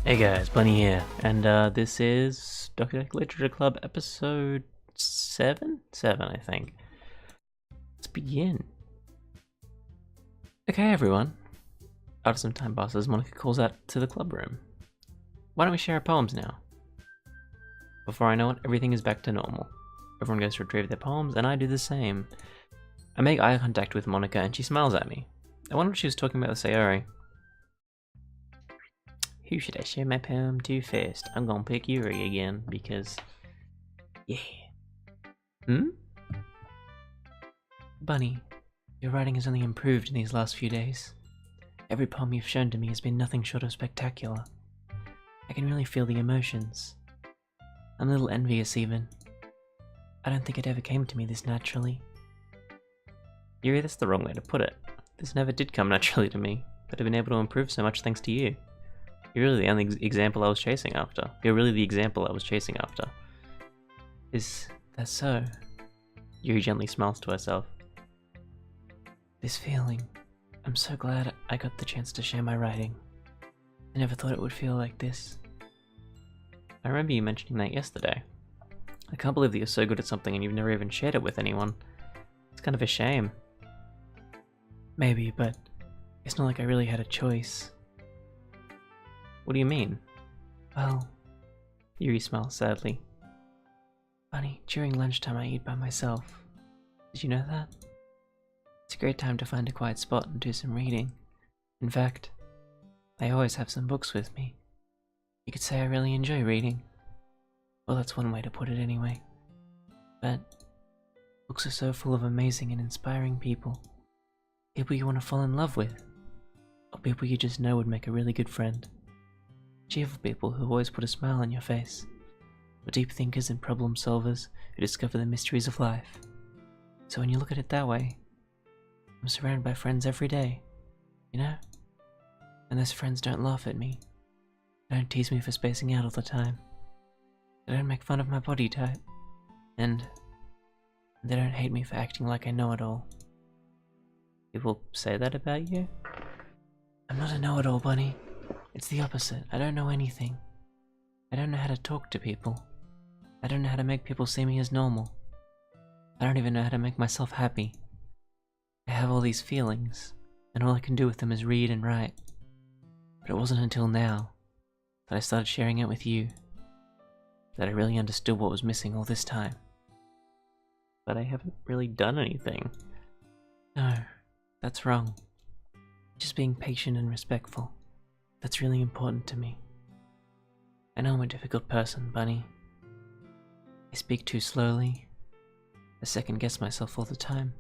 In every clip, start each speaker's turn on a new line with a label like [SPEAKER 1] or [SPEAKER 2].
[SPEAKER 1] Hey guys, Bunny here, and this is Doki Doki Literature Club episode 7? 7, I think. Let's begin. Okay everyone, after some time passes, Monica calls out to the club room. Why don't we share our poems now? Before I know it, everything is back to normal. Everyone goes to retrieve their poems, and I do the same. I make eye contact with Monica, and she smiles at me. I wonder if she was talking about the Sayori. Who should I share my poem to first? I'm gonna pick Yuri again, because... yeah. Bunny, your writing has only improved in these last few days. Every poem you've shown to me has been nothing short of spectacular. I can really feel the emotions. I'm a little envious even. I don't think it ever came to me this naturally. Yuri, that's the wrong way to put it. This never did come naturally to me, but I've been able to improve so much thanks to you. You're really the only example I was chasing after. You're really the example I was chasing after. Is that so? Yuri gently smiles to herself. This feeling. I'm so glad I got the chance to share my writing. I never thought it would feel like this. I remember you mentioning that yesterday. I can't believe that you're so good at something and you've never even shared it with anyone. It's kind of a shame. Maybe, but it's not like I really had a choice. What do you mean? Well, Yuri smiles sadly. Bunny, during lunchtime I eat by myself. Did you know that? It's a great time to find a quiet spot and do some reading. In fact, I always have some books with me. You could say I really enjoy reading. Well, that's one way to put it anyway. But books are so full of amazing and inspiring people. People you want to fall in love with. Or people you just know would make a really good friend. Cheerful people who always put a smile on your face, or deep thinkers and problem solvers who discover the mysteries of life. So when you look at it that way, I'm surrounded by friends every day, you know? And those friends don't laugh at me. They don't tease me for spacing out all the time. They don't make fun of my body type. And they don't hate me for acting like I know it all. People say that about you? I'm not a know-it-all, Bunny. It's the opposite. I don't know anything. I don't know how to talk to people. I don't know how to make people see me as normal. I don't even know how to make myself happy. I have all these feelings, and all I can do with them is read and write. But it wasn't until now that I started sharing it with you that I really understood what was missing all this time. But I haven't really done anything. No, that's wrong. Just being patient and respectful. That's really important to me. I know I'm a difficult person, Bunny. I speak too slowly. I second guess myself all the time.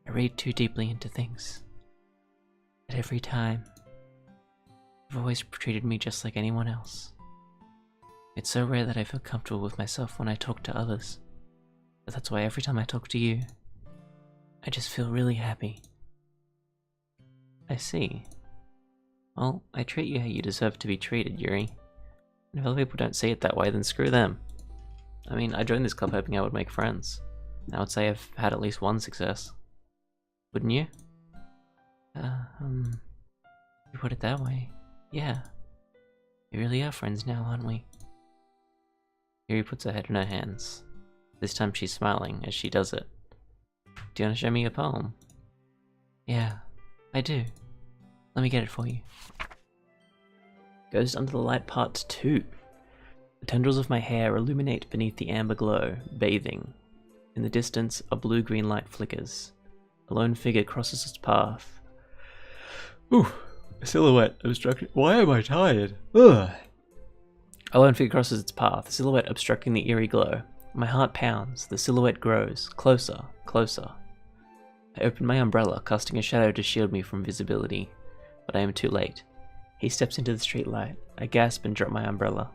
[SPEAKER 1] I read too deeply into things. But every time, you've always treated me just like anyone else. It's so rare that I feel comfortable with myself when I talk to others. But that's why every time I talk to you, I just feel really happy. I see. Well, I treat you how you deserve to be treated, Yuri. And if other people don't see it that way, then screw them. I mean, I joined this club hoping I would make friends. I would say I've had at least one success. Wouldn't you? You put it that way. Yeah. We really are friends now, aren't we? Yuri puts her head in her hands. This time she's smiling as she does it. Do you want to show me a poem? Yeah, I do. Let me get it for you. Goes Under the Light Part 2. The tendrils of my hair illuminate beneath the amber glow, bathing. In the distance, a blue-green light flickers. A lone figure crosses its path. Ooh, a silhouette obstructing... Why am I tired? Ugh. A lone figure crosses its path, a silhouette obstructing the eerie glow. My heart pounds, the silhouette grows, closer, closer. I open my umbrella, casting a shadow to shield me from visibility. But I am too late. He steps into the streetlight. I gasp and drop my umbrella.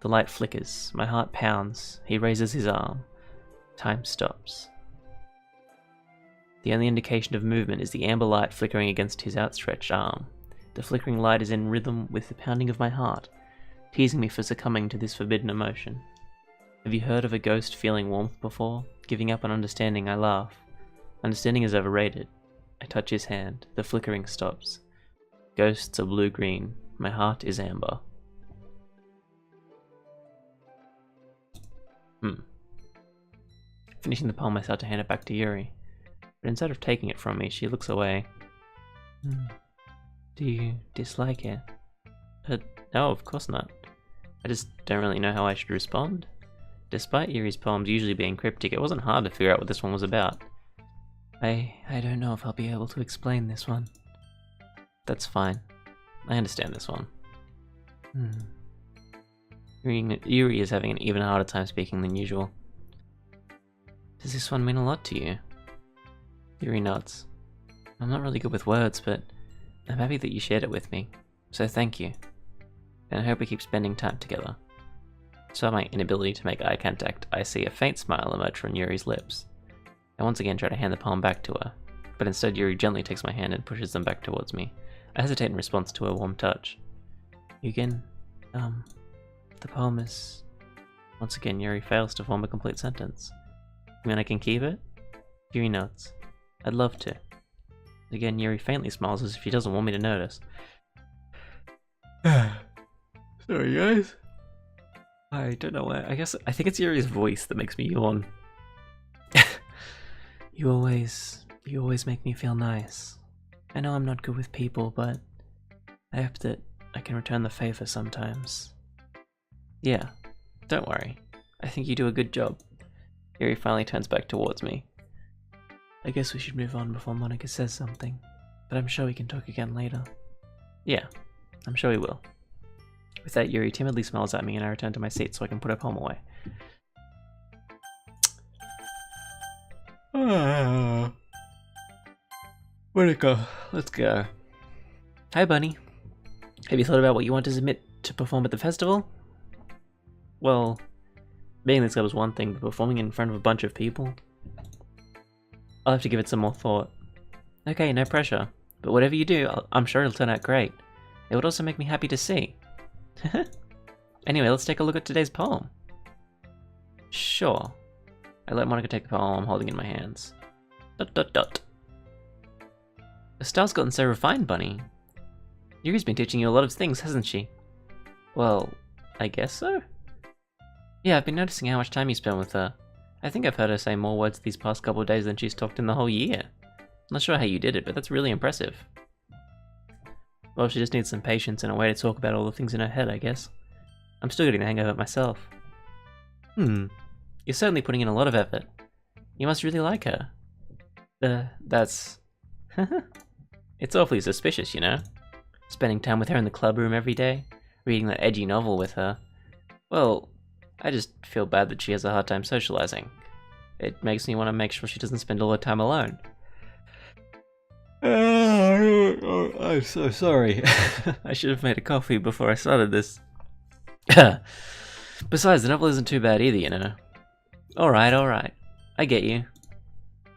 [SPEAKER 1] The light flickers. My heart pounds. He raises his arm. Time stops. The only indication of movement is the amber light flickering against his outstretched arm. The flickering light is in rhythm with the pounding of my heart, teasing me for succumbing to this forbidden emotion. Have you heard of a ghost feeling warmth before? Giving up on understanding, I laugh. Understanding is overrated. I touch his hand. The flickering stops. Ghosts are blue-green. My heart is amber. Finishing the poem, I start to hand it back to Yuri, but instead of taking it from me, she looks away. Do you dislike it? No, of course not. I just don't really know how I should respond. Despite Yuri's poems usually being cryptic, it wasn't hard to figure out what this one was about. I don't know if I'll be able to explain this one. That's fine. I understand this one. Yuri is having an even harder time speaking than usual. Does this one mean a lot to you? Yuri nods. I'm not really good with words, but I'm happy that you shared it with me, so thank you. And I hope we keep spending time together. Despite my inability to make eye contact, I see a faint smile emerge from Yuri's lips. I once again try to hand the poem back to her, but instead Yuri gently takes my hand and pushes them back towards me. I hesitate in response to her warm touch. Yugin, the poem is... Once again, Yuri fails to form a complete sentence. You mean I can keep it? Yuri nods. I'd love to. Again, Yuri faintly smiles as if she doesn't want me to notice. Sorry, guys. I don't know why. I think it's Yuri's voice that makes me yawn. You always make me feel nice. I know I'm not good with people, but I hope that I can return the favor sometimes. Yeah, don't worry. I think you do a good job. Yuri finally turns back towards me. I guess we should move on before Monica says something, but I'm sure we can talk again later. Yeah, I'm sure we will. With that, Yuri timidly smiles at me and I return to my seat so I can put her poem away. Where'd it go? Let's go. Hi, Bunny. Have you thought about what you want to submit to perform at the festival? Well, being this club is one thing, but performing in front of a bunch of people? I'll have to give it some more thought. Okay, no pressure. But whatever you do, I'm sure it'll turn out great. It would also make me happy to see. Anyway, let's take a look at today's poem. Sure. I let Monica take the poem I'm holding in my hands. ... Estelle's gotten so refined, Bunny. Yuri's been teaching you a lot of things, hasn't she? Well, I guess so? Yeah, I've been noticing how much time you spend with her. I think I've heard her say more words these past couple of days than she's talked in the whole year. Not sure how you did it, but that's really impressive. Well, she just needs some patience and a way to talk about all the things in her head, I guess. I'm still getting the hang of it myself. You're certainly putting in a lot of effort. You must really like her. That's... It's awfully suspicious, you know? Spending time with her in the club room every day, reading that edgy novel with her. Well, I just feel bad that she has a hard time socializing. It makes me want to make sure she doesn't spend all her time alone. I'm so sorry. I should have made a coffee before I started this. Besides, the novel isn't too bad either, you know. Alright. I get you.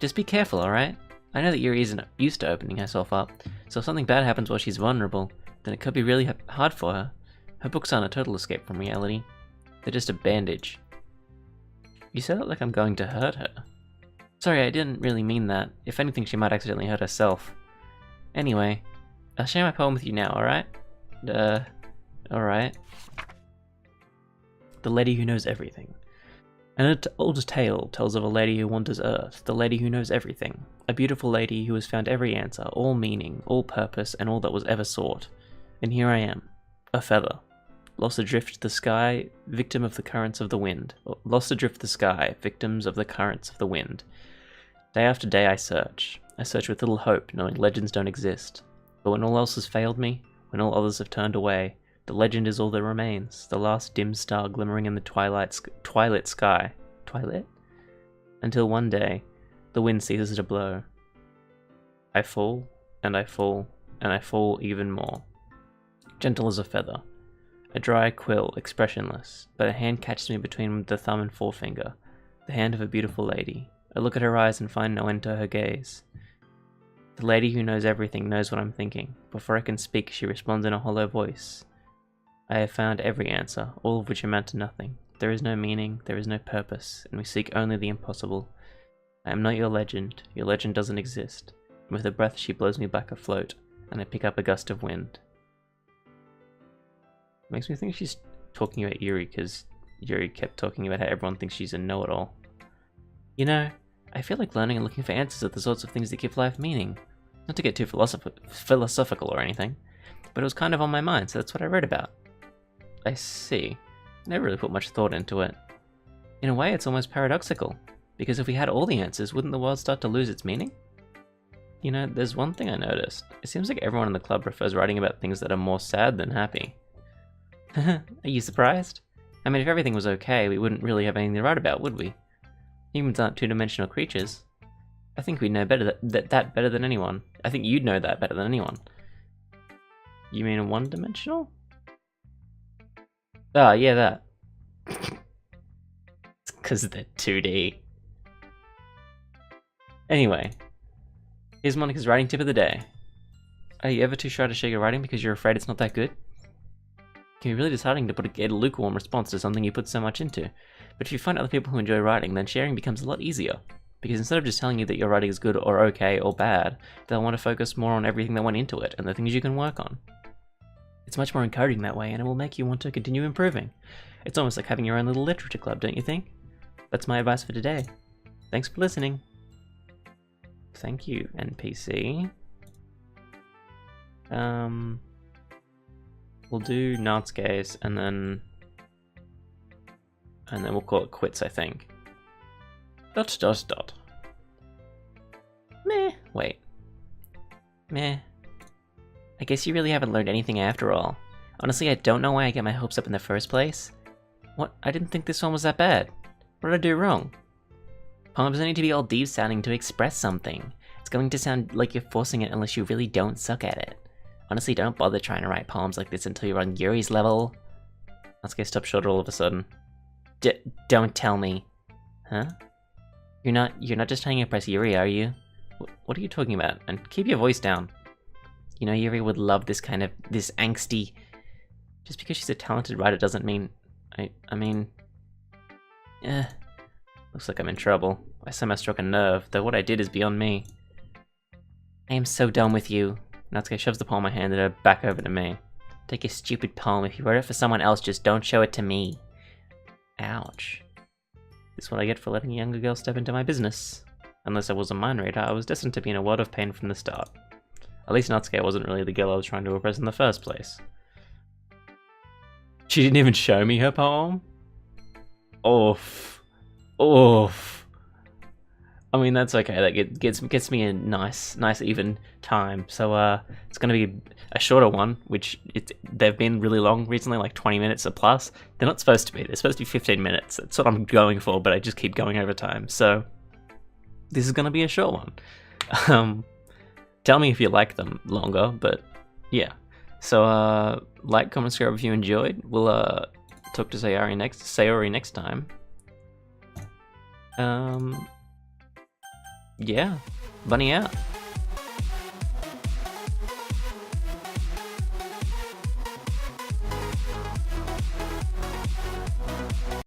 [SPEAKER 1] Just be careful, alright? I know that Yuri isn't used to opening herself up, so if something bad happens while she's vulnerable, then it could be really hard for her. Her books aren't a total escape from reality. They're just a bandage. You said it like I'm going to hurt her. Sorry, I didn't really mean that. If anything, she might accidentally hurt herself. Anyway, I'll share my poem with you now, alright? Alright. The Lady Who Knows Everything. An old tale tells of a lady who wanders Earth, the lady who knows everything. A beautiful lady who has found every answer, all meaning, all purpose, and all that was ever sought. And here I am, a feather. Lost adrift to the sky, victim of the currents of the wind. Lost adrift the sky, victims of the currents of the wind. Day after day I search. I search with little hope, knowing legends don't exist. But when all else has failed me, when all others have turned away, the legend is all that remains, the last dim star glimmering in the twilight sky. Twilight? Until one day, the wind ceases to blow. I fall, and I fall, and I fall even more. Gentle as a feather. A dry quill, expressionless, but a hand catches me between the thumb and forefinger. The hand of a beautiful lady. I look at her eyes and find no end to her gaze. The lady who knows everything knows what I'm thinking. Before I can speak, she responds in a hollow voice. I have found every answer, all of which amount to nothing. There is no meaning, there is no purpose, and we seek only the impossible. I am not your legend doesn't exist. And with a breath she blows me back afloat, and I pick up a gust of wind. Makes me think she's talking about Yuri, because Yuri kept talking about how everyone thinks she's a know-it-all. You know, I feel like learning and looking for answers are the sorts of things that give life meaning. Not to get too philosophical or anything, but it was kind of on my mind, so that's what I read about. I see. I never really put much thought into it. In a way, it's almost paradoxical, because if we had all the answers, wouldn't the world start to lose its meaning? You know, there's one thing I noticed. It seems like everyone in the club prefers writing about things that are more sad than happy. Are you surprised? I mean, if everything was okay, we wouldn't really have anything to write about, would we? Humans aren't two-dimensional creatures. I think we'd know better that better than anyone. I think you'd know that better than anyone. You mean one-dimensional? Ah, yeah, that. It's because they're 2D. Anyway, here's Monica's writing tip of the day. Are you ever too shy to share your writing because you're afraid it's not that good? It can be really disheartening to get a lukewarm response to something you put so much into. But if you find other people who enjoy writing, then sharing becomes a lot easier. Because instead of just telling you that your writing is good or okay or bad, they'll want to focus more on everything that went into it and the things you can work on. It's much more encouraging that way, and it will make you want to continue improving. It's almost like having your own little literature club, don't you think? That's my advice for today. Thanks for listening. Thank you, NPC. We'll do Natsuke's and then we'll call it quits, I think. ... Meh. Wait. Meh. I guess you really haven't learned anything after all. Honestly, I don't know why I get my hopes up in the first place. What? I didn't think this one was that bad. What did I do wrong? Poems don't need to be all deep sounding to express something. It's going to sound like you're forcing it unless you really don't suck at it. Honestly, don't bother trying to write poems like this until you're on Yuri's level. Let's get stopped short all of a sudden. Don't tell me. Huh? You're not just trying to impress Yuri, are you? What are you talking about? And keep your voice down. You know, Yuri would love this angsty... Just because she's a talented writer doesn't mean... I mean... Looks like I'm in trouble. I somehow struck a nerve, though what I did is beyond me. I am so done with you. Natsuke shoves the poem I handed her back over to me. Take your stupid poem. If you wrote it for someone else, just don't show it to me. Ouch. This is what I get for letting a younger girl step into my business. Unless I was a mind reader, I was destined to be in a world of pain from the start. At least Natsuke wasn't really the girl I was trying to impress in the first place. She didn't even show me her poem? Oof. Oof. I mean, that's okay. That gets me a nice even time. So it's gonna be a shorter one, which they've been really long recently, like 20 minutes or plus. They're not supposed to be. They're supposed to be 15 minutes. That's what I'm going for, but I just keep going over time. So this is gonna be a short one. Tell me if you like them longer, but yeah. So like, comment, subscribe if you enjoyed. We'll talk to Sayori next time. Yeah, Bunny out.